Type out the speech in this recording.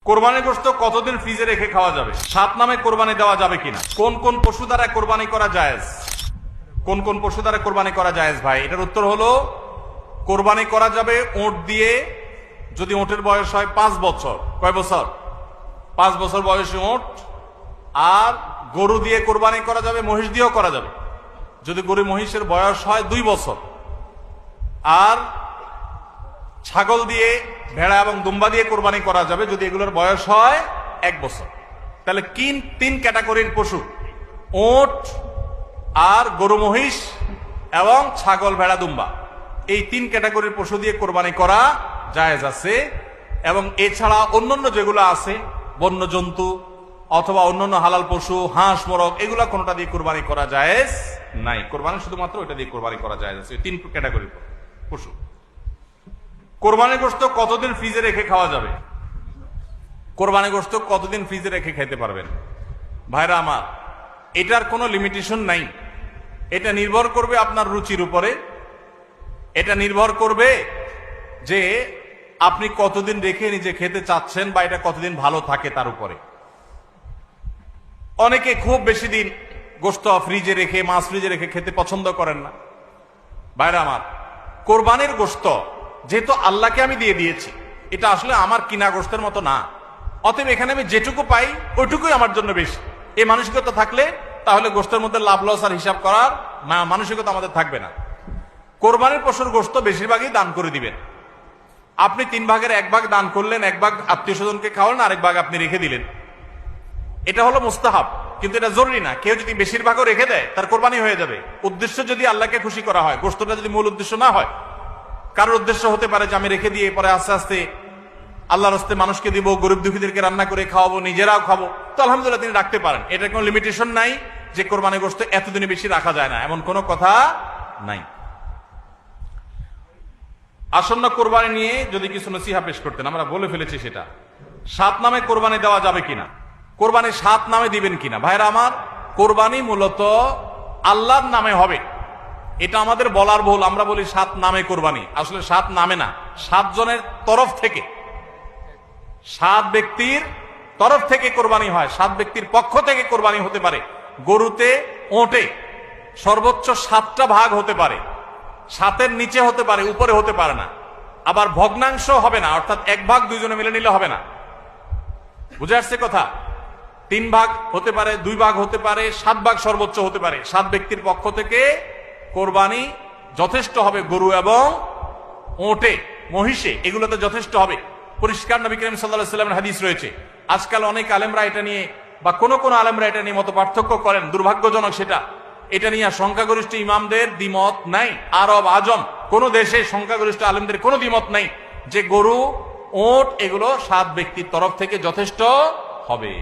কোরবানি গোশত কতদিন ফ্রিজে রেখে খাওয়া যাবে? 7 নামে কোরবানি দেওয়া যাবে কিনা? কোন কোন পশু দ্বারা কোরবানি করা জায়েজ? কোন কোন পশু দ্বারা কোরবানি করা জায়েজ ভাই? এটার উত্তর হলো কোরবানি করা যাবে ওঁট দিয়ে, যদি ওঁটের বয়স হয় 5 বছর। কয় বছর? 5 বছর বয়সী ওঁট। আর গরু দিয়ে কোরবানি করা যাবে, মহিষ দিয়েও করা যাবে যদি গরু মহিষের বয়স হয় 2 বছর। আর ছাগল দিয়ে, ভেড়া এবং দুম্বা দিয়ে কোরবানি করা যাবে যদি এগুলোর বয়স হয় 1 বছর। তাহলে তিন ক্যাটাগরির পশু, ওট আর গরু মহিষ এবং ছাগল ভেড়া দুম্বা, এই 3 ক্যাটাগরির পশু দিয়ে কোরবানি করা জায়েজ আছে। এবং এছাড়া অন্যান্য যেগুলো আছে, বন্য জন্তু অথবা অন্যান্য হালাল পশু, হাঁস মোরগ, এগুলা কোনটা দিয়ে কোরবানি করা জায়েজ নাই। কোরবানি শুধুমাত্র এটা দিয়ে কোরবানি করা জায়েজ আছে, 3 ক্যাটাগরির পশু। কোরবানি গোশত কতদিন ফ্রিজে রেখে খাওয়া যাবে? কোরবানি গোশত কতদিন ফ্রিজে রেখে খেতে পারবেন? ভাইরা আমার, এটার কোনো লিমিটেশন নাই। এটা নির্ভর করবে আপনার রুচির উপরে। এটা নির্ভর করবে যে আপনি কতদিন রেখে নিজে খেতে চাচ্ছেন বা এটা কতদিন ভালো থাকে তার উপরে। অনেকে খুব বেশি দিন গোশত ফ্রিজে রেখে, মাছ ফ্রিজে রেখে খেতে পছন্দ করেন না। ভাইরা আমার, কোরবানির গোশত যেহেতু আল্লাহকে আমি দিয়ে দিয়েছি, এটা আসলে আমার কিনা গোশতের মতো না। অতএব এখানে আমি যেটুকু পাই ওইটুকুই আমার জন্য বেশি। এই মানসিকতা থাকলে তাহলে গোশতের মধ্যে লাভ লস আর হিসাব করার মানসিকতা আমাদের থাকবে না। কোরবানির পশুর গোশত বেশিরভাগই দান করে দিবেন। আপনি 3 ভাগের 1 ভাগ দান করলেন, 1 ভাগ আত্মীয় স্বজনকে খাওয়ালেন, আরেক ভাগ আপনি রেখে দিলেন। এটা হলো মুস্তাহাব, কিন্তু এটা জরুরি না। কেউ যদি বেশিরভাগও রেখে দেয় তার কোরবানি হয়ে যাবে। উদ্দেশ্য যদি আল্লাহকে খুশি করা হয়, গোশতটা যদি মূল উদ্দেশ্য না হয়। কারোর উদ্দেশ্য হতে পারে যে আমি রেখে দিয়ে পরে আস্তে আস্তে আল্লাহর রাস্তায় মানুষকে দিব, গরিব দুঃখীদেরকে রান্না করে খাওয়াবো, নিজেরাও খাবো, তো আলহামদুলিল্লাহ তিনি রাখতে পারেন। এটার কোনো লিমিটেশন নাই যে কোরবানি গোশত এতদিনে বেশি রাখা যায় না, এমন কোনো কথা নাই। আসন্ন কোরবানি নিয়ে যদি কিছু নসিহা পেশ করতেন, আমরা বলে ফেলেছি সেটা। 7 নামে কোরবানি দেওয়া যাবে কিনা? কোরবানি 7 নামে দিবেন কিনা? ভাইরা আমার, কোরবানি মূলত আল্লাহর নামে হবে, এটা আমাদের বলার ভুল। আমরা বলি 7 নামে কোরবানি, আসলে 7 নামে না, 7 জনের তরফ থেকে, 7 ব্যক্তির তরফ থেকে কোরবানি হয়। 7 ব্যক্তির পক্ষ থেকে কোরবানি হতে পারে। গরুতে, ওটে সর্বোচ্চ 7টা ভাগ হতে পারে, 7-এর নিচে হতে পারে, উপরে হতে পারে না। আবার ভগ্নাংশ হবে না, অর্থাৎ 1 ভাগ 2 জনে মিলে নিলে হবে না। বুঝে আসছে কথা? 3 ভাগ হতে পারে, 2 ভাগ হতে পারে, 7 ভাগ সর্বোচ্চ হতে পারে। 7 ব্যক্তির পক্ষ থেকে কোরবানি যথেষ্ট হবে। গরু এবং ওটে, মহিষে, এগুলোতে যথেষ্ট হবে। পরিষ্কার নবী করিম সাল্লাল্লাহু আলাইহি ওয়াসাল্লামের হাদিস রয়েছে। আজকাল অনেক আলেমরা এটা নিয়ে, বা কোন আলেমরা এটা নিয়ে মত পার্থক্য করেন, দুর্ভাগ্যজনক সেটা। এটা নিয়ে সংখ্যাগরিষ্ঠ ইমামদের দ্বিমত নাই। আরব আজম কোন দেশে সংখ্যাগরিষ্ঠ আলেমদের কোনো দ্বিমত নাই যে গরু, ওট এগুলো 7 ব্যক্তির তরফ থেকে যথেষ্ট হবে।